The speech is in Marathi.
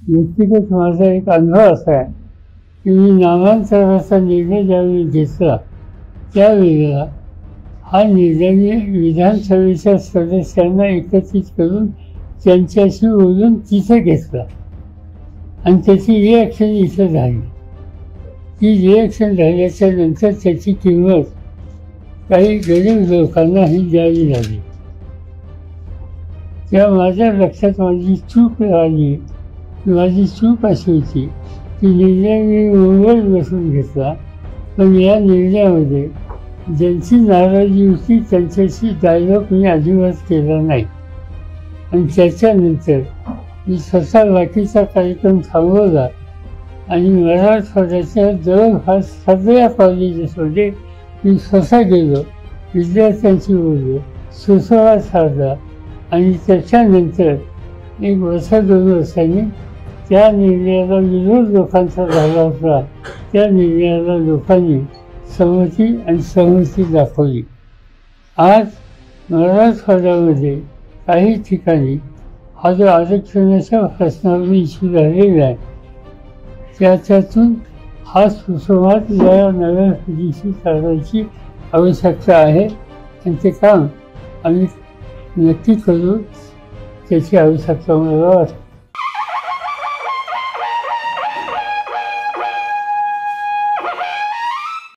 व्यक्तिगत माझा एक अनुभव असा आहे की मी नामांतराचा निर्णय ज्यावेळी घेतला त्यावेळेला हा निर्णय मी विधानसभेच्या सदस्यांना एकत्रित करून त्यांच्याशी बोलून तिथे घेतला आणि त्याची रिॲक्शन इथं झाली. ती रिॲक्शन झाल्याच्या नंतर त्याची किंमत काही गरीब लोकांनाही द्यावी लागली. तेव्हा माझ्या लक्षात माझी चूक आली. माझी चूक अशी होती की निर्णय मी मुंबईत बसून घेतला, पण या निर्णयामध्ये ज्यांची नाराजी होती त्यांच्याशी डायलॉग मी अजिबात केला नाही. आणि त्याच्यानंतर मी स्वतः बाकीचा कार्यक्रम थांबवला आणि मराठवाड्याच्या जवळपास सगळ्या कॉलेजेसमध्ये मी स्वतः गेलो, विद्यार्थ्यांशी बोललो, सुसंवाद साधला आणि त्याच्यानंतर एक वर्ष 2 वर्षांनी त्या निर्णयाला विरोध लोकांचा झाला होता. त्या निर्णयाला लोकांनी सहमती दाखवली. आज मराठवाड्यामध्ये काही ठिकाणी हा जो आरक्षणाच्या प्रश्नावर इश्यू झालेला आहे त्याच्यातून हा सुसंवाद या नव्या पिढीशी साधण्याची आवश्यकता आहे आणि ते काम आम्ही नक्की करू त्याची आवश्यकता मला वाटते.